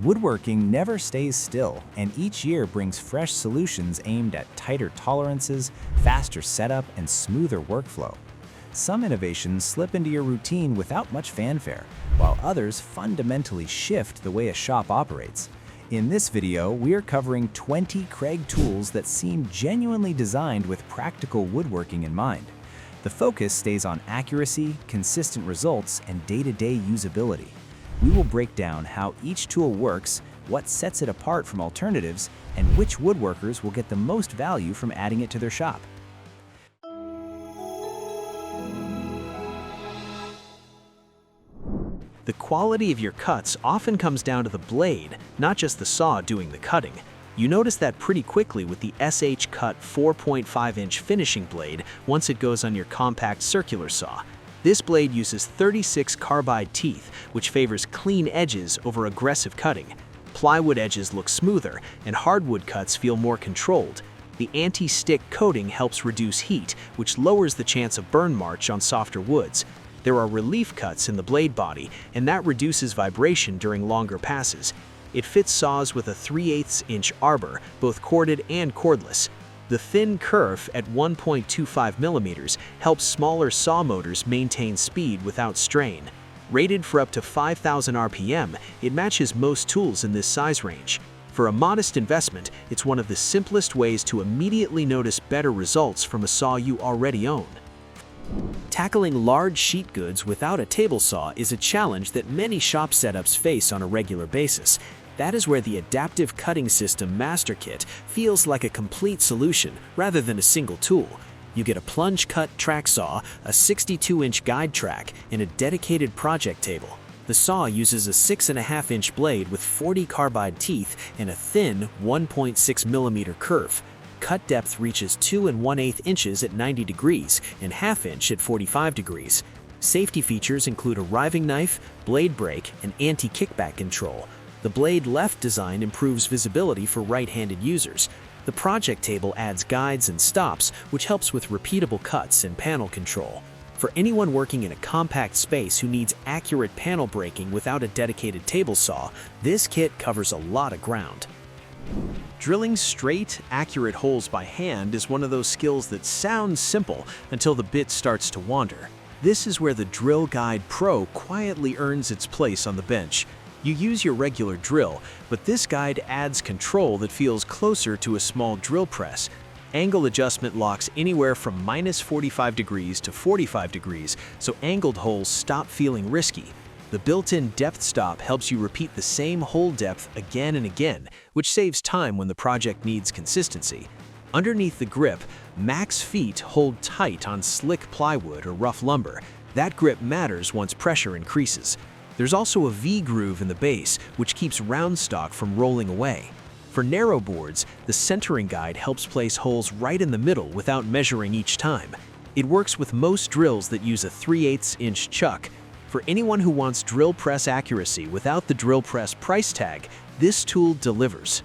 Woodworking never stays still, and each year brings fresh solutions aimed at tighter tolerances, faster setup, and smoother workflow. Some innovations slip into your routine without much fanfare, while others fundamentally shift the way a shop operates. In this video, we are covering 20 Kreg tools that seem genuinely designed with practical woodworking in mind. The focus stays on accuracy, consistent results, and day-to-day usability. We will break down how each tool works, what sets it apart from alternatives, and which woodworkers will get the most value from adding it to their shop. The quality of your cuts often comes down to the blade, not just the saw doing the cutting. You notice that pretty quickly with the SureCut 4.5-inch finishing blade once it goes on your compact circular saw. This blade uses 36 carbide teeth, which favors clean edges over aggressive cutting. Plywood edges look smoother, and hardwood cuts feel more controlled. The anti-stick coating helps reduce heat, which lowers the chance of burn marks on softer woods. There are relief cuts in the blade body, and that reduces vibration during longer passes. It fits saws with a 3/8-inch arbor, both corded and cordless. The thin kerf at 1.25 millimeters helps smaller saw motors maintain speed without strain. Rated for up to 5,000 RPM, it matches most tools in this size range. For a modest investment, it's one of the simplest ways to immediately notice better results from a saw you already own. Tackling large sheet goods without a table saw is a challenge that many shop setups face on a regular basis. That is where the Adaptive Cutting System Master Kit feels like a complete solution rather than a single tool. You get a plunge cut track saw, a 62-inch guide track, and a dedicated project table. The saw uses a 6.5-inch blade with 40 carbide teeth and a thin 1.6 millimeter kerf. Cut depth reaches 2 1/8 inches at 90 degrees and 1/2 inch at 45 degrees. Safety features include a riving knife, blade brake, and anti-kickback control. The blade left design improves visibility for right-handed users. The project table adds guides and stops, which helps with repeatable cuts and panel control. For anyone working in a compact space who needs accurate panel breaking without a dedicated table saw, this kit covers a lot of ground. Drilling straight, accurate holes by hand is one of those skills that sounds simple until the bit starts to wander. This is where the Drill Guide Pro quietly earns its place on the bench. You use your regular drill, but this guide adds control that feels closer to a small drill press. Angle adjustment locks anywhere from -45 degrees to 45 degrees, so angled holes stop feeling risky. The built-in depth stop helps you repeat the same hole depth again and again, which saves time when the project needs consistency. Underneath the grip, max feet hold tight on slick plywood or rough lumber. That grip matters once pressure increases. There's also a V-groove in the base, which keeps round stock from rolling away. For narrow boards, the centering guide helps place holes right in the middle without measuring each time. It works with most drills that use a 3/8-inch chuck. For anyone who wants drill press accuracy without the drill press price tag, this tool delivers.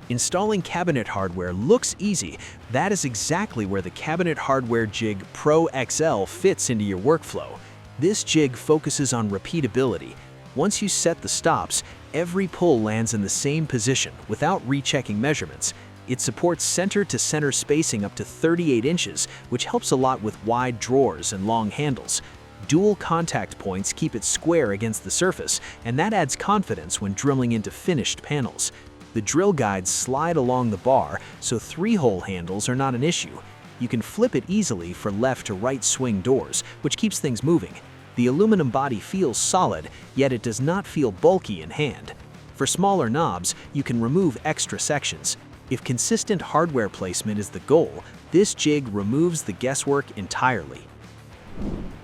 Installing cabinet hardware looks easy. That is exactly where the Cabinet Hardware Jig Pro XL fits into your workflow. This jig focuses on repeatability. Once you set the stops, every pull lands in the same position without rechecking measurements. It supports center-to-center spacing up to 38 inches, which helps a lot with wide drawers and long handles. Dual contact points keep it square against the surface, and that adds confidence when drilling into finished panels. The drill guides slide along the bar, so 3-hole handles are not an issue. You can flip it easily for left to right swing doors, which keeps things moving. The aluminum body feels solid, yet it does not feel bulky in hand. For smaller knobs, you can remove extra sections. If consistent hardware placement is the goal, this jig removes the guesswork entirely.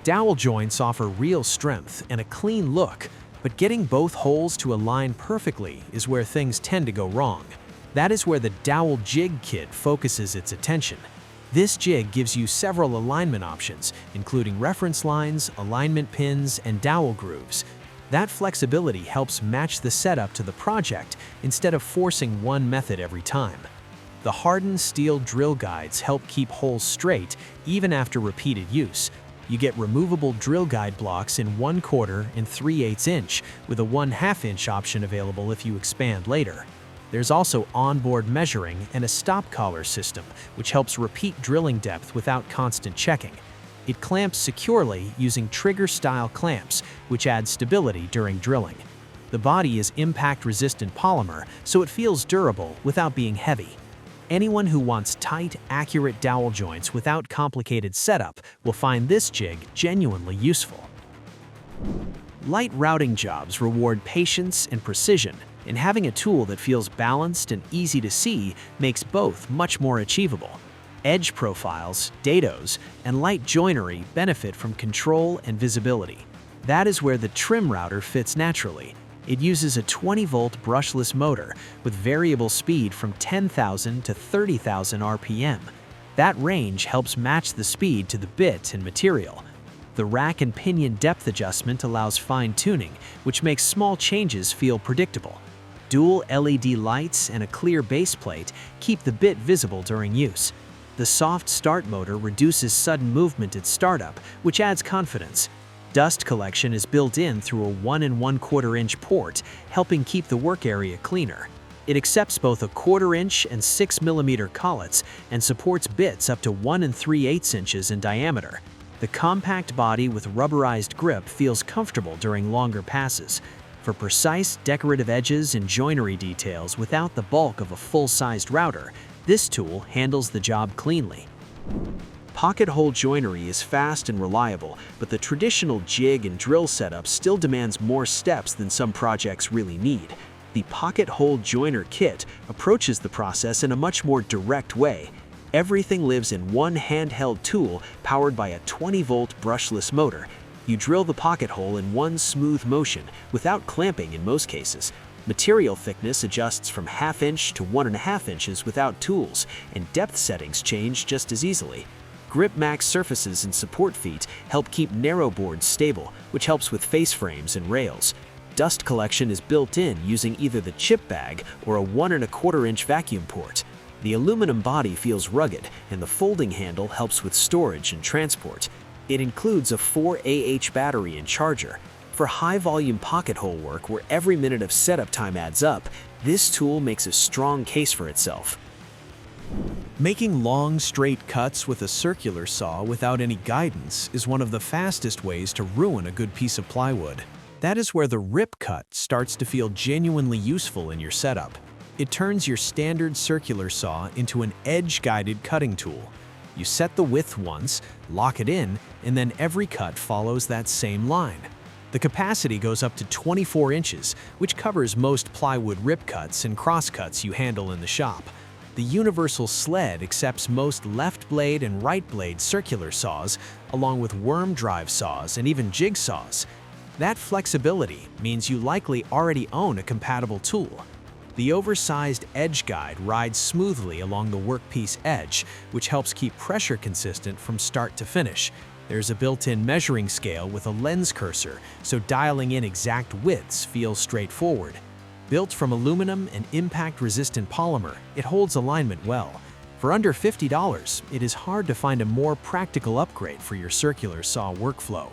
Dowel joints offer real strength and a clean look, but getting both holes to align perfectly is where things tend to go wrong. That is where the Dowel Jig Kit focuses its attention. This jig gives you several alignment options, including reference lines, alignment pins, and dowel grooves. That flexibility helps match the setup to the project instead of forcing one method every time. The hardened steel drill guides help keep holes straight even after repeated use. You get removable drill guide blocks in 1/4 and 3/8 inch, with a 1/2 inch option available if you expand later. There's also onboard measuring and a stop collar system, which helps repeat drilling depth without constant checking. It clamps securely using trigger-style clamps, which add stability during drilling. The body is impact-resistant polymer, so it feels durable without being heavy. Anyone who wants tight, accurate dowel joints without complicated setup will find this jig genuinely useful. Light routing jobs reward patience and precision, and having a tool that feels balanced and easy to see makes both much more achievable. Edge profiles, dados, and light joinery benefit from control and visibility. That is where the trim router fits naturally. It uses a 20-volt brushless motor with variable speed from 10,000 to 30,000 RPM. That range helps match the speed to the bit and material. The rack and pinion depth adjustment allows fine-tuning, which makes small changes feel predictable. Dual LED lights and a clear base plate keep the bit visible during use. The soft start motor reduces sudden movement at startup, which adds confidence. Dust collection is built in through a 1 1/4 inch port, helping keep the work area cleaner. It accepts both a 1/4 inch and 6 mm collets and supports bits up to 1 3/8 inches in diameter. The compact body with rubberized grip feels comfortable during longer passes. For precise decorative edges and joinery details without the bulk of a full-sized router, this tool handles the job cleanly. Pocket hole joinery is fast and reliable, but the traditional jig and drill setup still demands more steps than some projects really need. The Pocket Hole Joiner Kit approaches the process in a much more direct way. Everything lives in one handheld tool powered by a 20-volt brushless motor. You drill the pocket hole in one smooth motion, without clamping in most cases. Material thickness adjusts from 1/2 inch to 1 1/2 inches without tools, and depth settings change just as easily. Grip Max surfaces and support feet help keep narrow boards stable, which helps with face frames and rails. Dust collection is built in using either the chip bag or a 1 1/4 inch vacuum port. The aluminum body feels rugged, and the folding handle helps with storage and transport. It includes a 4Ah battery and charger. For high-volume pocket hole work where every minute of setup time adds up, this tool makes a strong case for itself. Making long, straight cuts with a circular saw without any guidance is one of the fastest ways to ruin a good piece of plywood. That is where the rip cut starts to feel genuinely useful in your setup. It turns your standard circular saw into an edge-guided cutting tool. You set the width once, lock it in, and then every cut follows that same line. The capacity goes up to 24 inches, which covers most plywood rip cuts and cross cuts you handle in the shop. The universal sled accepts most left blade and right blade circular saws, along with worm drive saws and even jigsaws. That flexibility means you likely already own a compatible tool. The oversized edge guide rides smoothly along the workpiece edge, which helps keep pressure consistent from start to finish. There's a built-in measuring scale with a lens cursor, so dialing in exact widths feels straightforward. Built from aluminum and impact-resistant polymer, it holds alignment well. For under $50, it is hard to find a more practical upgrade for your circular saw workflow.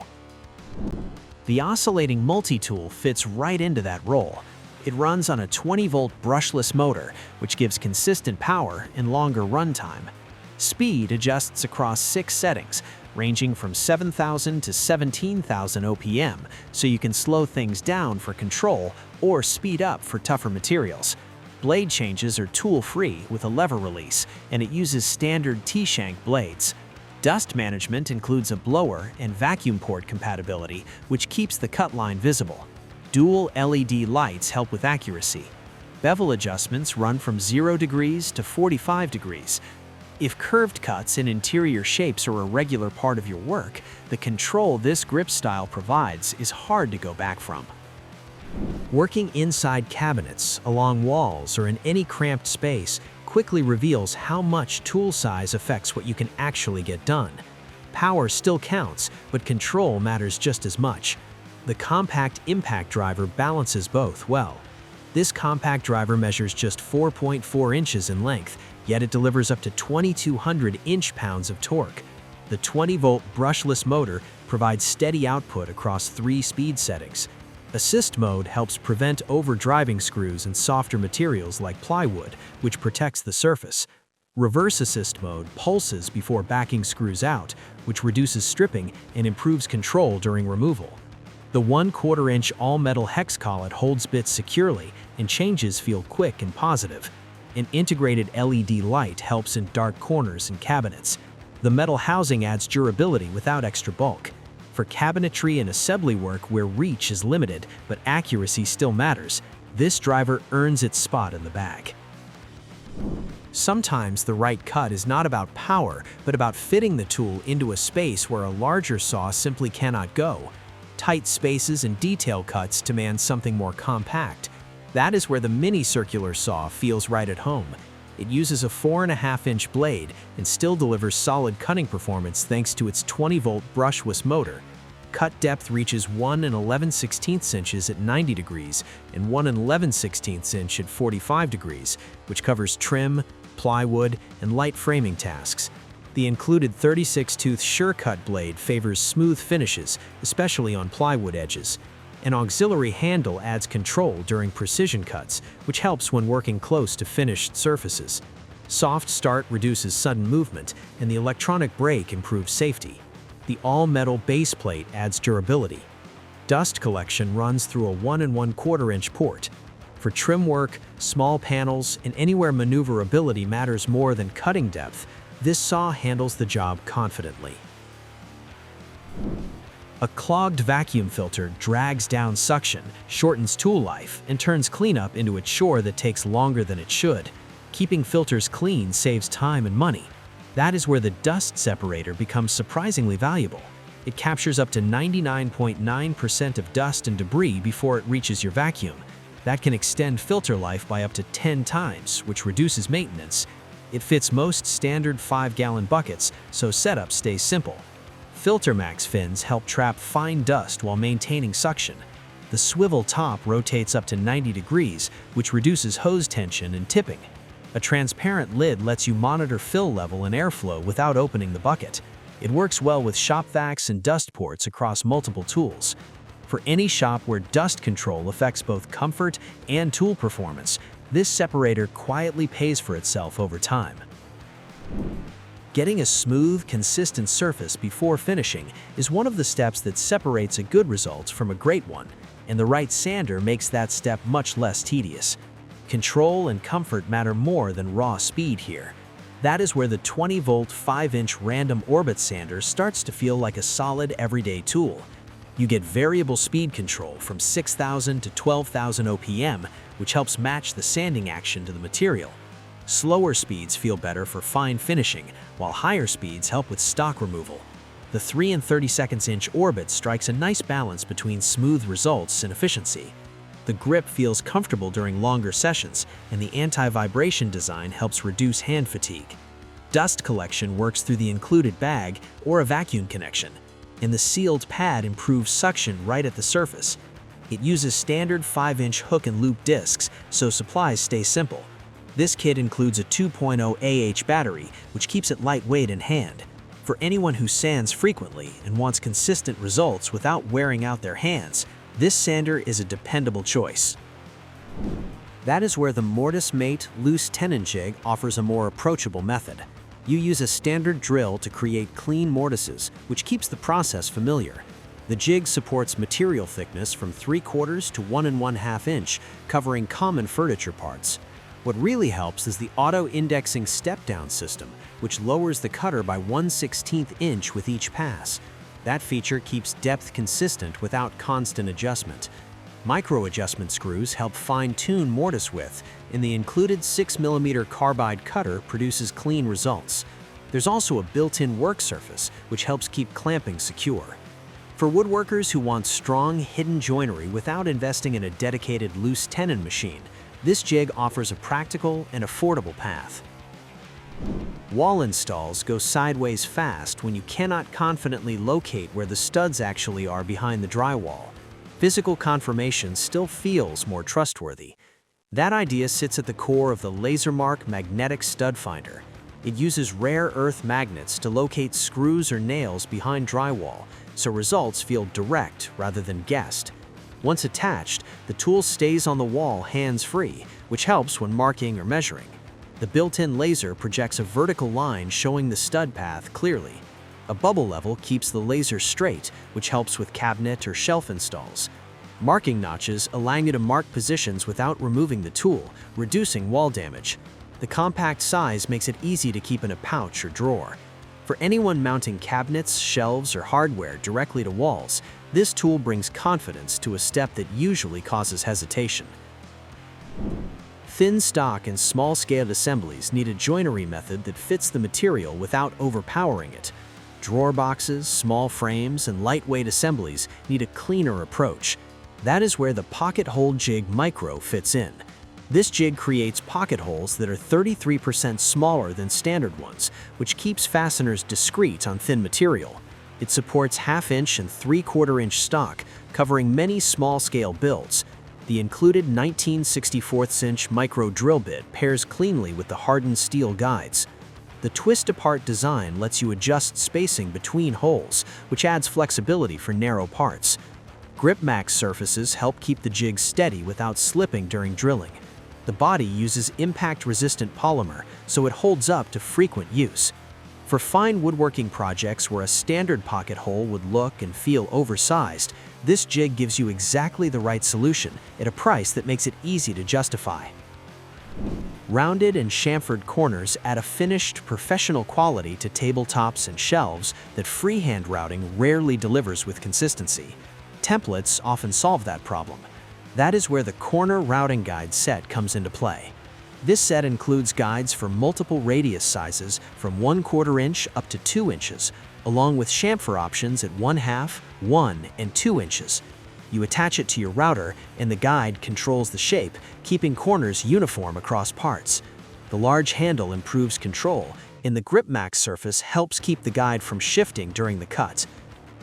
The Oscillating Multi-Tool fits right into that role. It runs on a 20-volt brushless motor, which gives consistent power and longer runtime. Speed adjusts across 6 settings, ranging from 7,000 to 17,000 OPM, so you can slow things down for control or speed up for tougher materials. Blade changes are tool-free with a lever release, and it uses standard T-shank blades. Dust management includes a blower and vacuum port compatibility, which keeps the cut line visible. Dual LED lights help with accuracy. Bevel adjustments run from 0 degrees to 45 degrees. If curved cuts and interior shapes are a regular part of your work, the control this grip style provides is hard to go back from. Working inside cabinets, along walls, or in any cramped space quickly reveals how much tool size affects what you can actually get done. Power still counts, but control matters just as much. The compact impact driver balances both well. This compact driver measures just 4.4 inches in length, yet it delivers up to 2,200 inch-pounds of torque. The 20-volt brushless motor provides steady output across 3 speed settings. Assist mode helps prevent overdriving screws and softer materials like plywood, which protects the surface. Reverse assist mode pulses before backing screws out, which reduces stripping and improves control during removal. The 1/4-inch all-metal hex collet holds bits securely, and changes feel quick and positive. An integrated LED light helps in dark corners and cabinets. The metal housing adds durability without extra bulk. For cabinetry and assembly work where reach is limited but accuracy still matters, this driver earns its spot in the bag. Sometimes the right cut is not about power, but about fitting the tool into a space where a larger saw simply cannot go. Tight spaces and detail cuts demand something more compact. That is where the mini circular saw feels right at home. It uses a 4.5-inch blade and still delivers solid cutting performance thanks to its 20-volt brushless motor. Cut depth reaches 1 11/16 inches at 90 degrees and 1 11/16 inch at 45 degrees, which covers trim, plywood, and light framing tasks. The included 36-tooth SureCut blade favors smooth finishes, especially on plywood edges. An auxiliary handle adds control during precision cuts, which helps when working close to finished surfaces. Soft start reduces sudden movement, and the electronic brake improves safety. The all-metal base plate adds durability. Dust collection runs through a 1 1/4-inch port. For trim work, small panels, and anywhere maneuverability matters more than cutting depth, this saw handles the job confidently. A clogged vacuum filter drags down suction, shortens tool life, and turns cleanup into a chore that takes longer than it should. Keeping filters clean saves time and money. That is where the dust separator becomes surprisingly valuable. It captures up to 99.9% of dust and debris before it reaches your vacuum. That can extend filter life by up to 10 times, which reduces maintenance. It fits most standard 5-gallon buckets, so setup stays simple. Filter max fins help trap fine dust while maintaining suction. The swivel top rotates up to 90 degrees, which reduces hose tension and tipping. A transparent lid lets you monitor fill level and airflow without opening the bucket. It works well with shop vacs and dust ports across multiple tools. For any shop where dust control affects both comfort and tool performance, this separator quietly pays for itself over time. Getting a smooth, consistent surface before finishing is one of the steps that separates a good result from a great one, and the right sander makes that step much less tedious. Control and comfort matter more than raw speed here. That is where the 20-volt 5-inch random orbit sander starts to feel like a solid everyday tool. You get variable speed control from 6,000 to 12,000 OPM, which helps match the sanding action to the material. Slower speeds feel better for fine finishing, while higher speeds help with stock removal. The 3 32" orbit strikes a nice balance between smooth results and efficiency. The grip feels comfortable during longer sessions, and the anti-vibration design helps reduce hand fatigue. Dust collection works through the included bag or a vacuum connection, and the sealed pad improves suction right at the surface. It uses standard 5-inch hook and loop discs, so supplies stay simple. This kit includes a 2.0 Ah battery, which keeps it lightweight in hand. For anyone who sands frequently and wants consistent results without wearing out their hands, this sander is a dependable choice. That is where the Mortise Mate loose Tenon jig offers a more approachable method. You use a standard drill to create clean mortises, which keeps the process familiar. The jig supports material thickness from 3/4 to 1 1/2 inch, covering common furniture parts. What really helps is the auto-indexing step-down system, which lowers the cutter by 1/16 inch with each pass. That feature keeps depth consistent without constant adjustment. Micro-adjustment screws help fine-tune mortise width, and the included 6mm carbide cutter produces clean results. There's also a built-in work surface, which helps keep clamping secure. For woodworkers who want strong, hidden joinery without investing in a dedicated loose tenon machine, this jig offers a practical and affordable path. Wall installs go sideways fast when you cannot confidently locate where the studs actually are behind the drywall. Physical confirmation still feels more trustworthy. That idea sits at the core of the LaserMark Magnetic Stud Finder. It uses rare earth magnets to locate screws or nails behind drywall, so results feel direct rather than guessed. Once attached, the tool stays on the wall hands-free, which helps when marking or measuring. The built-in laser projects a vertical line showing the stud path clearly. A bubble level keeps the laser straight, which helps with cabinet or shelf installs. Marking notches allow you to mark positions without removing the tool, reducing wall damage. The compact size makes it easy to keep in a pouch or drawer. For anyone mounting cabinets, shelves, or hardware directly to walls, this tool brings confidence to a step that usually causes hesitation. Thin stock and small-scaled assemblies need a joinery method that fits the material without overpowering it. Drawer boxes, small frames, and lightweight assemblies need a cleaner approach. That is where the Pocket Hole Jig Micro fits in. This jig creates pocket holes that are 33% smaller than standard ones, which keeps fasteners discreet on thin material. It supports 1/2" and 3/4" stock, covering many small-scale builds. The included 19/64" micro drill bit pairs cleanly with the hardened steel guides. The twist-apart design lets you adjust spacing between holes, which adds flexibility for narrow parts. Grip max surfaces help keep the jig steady without slipping during drilling. The body uses impact-resistant polymer, so it holds up to frequent use. For fine woodworking projects where a standard pocket hole would look and feel oversized, this jig gives you exactly the right solution at a price that makes it easy to justify. Rounded and chamfered corners add a finished, professional quality to tabletops and shelves that freehand routing rarely delivers with consistency. Templates often solve that problem. That is where the Corner Routing Guide set comes into play. This set includes guides for multiple radius sizes from 1/4 inch up to 2 inches, along with chamfer options at 1/2, 1, and 2 inches. You attach it to your router, and the guide controls the shape, keeping corners uniform across parts. The large handle improves control, and the grip max surface helps keep the guide from shifting during the cut.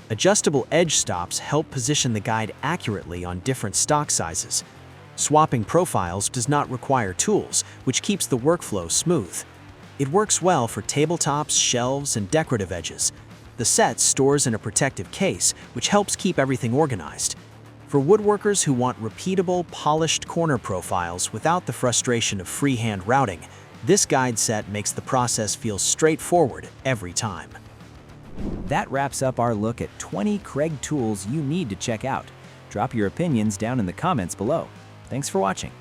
Adjustable edge stops help position the guide accurately on different stock sizes. Swapping profiles does not require tools, which keeps the workflow smooth. It works well for tabletops, shelves, and decorative edges. The set stores in a protective case, which helps keep everything organized. For woodworkers who want repeatable, polished corner profiles without the frustration of freehand routing, this guide set makes the process feel straightforward every time. That wraps up our look at 20 Kreg tools you need to check out. Drop your opinions down in the comments below. Thanks for watching.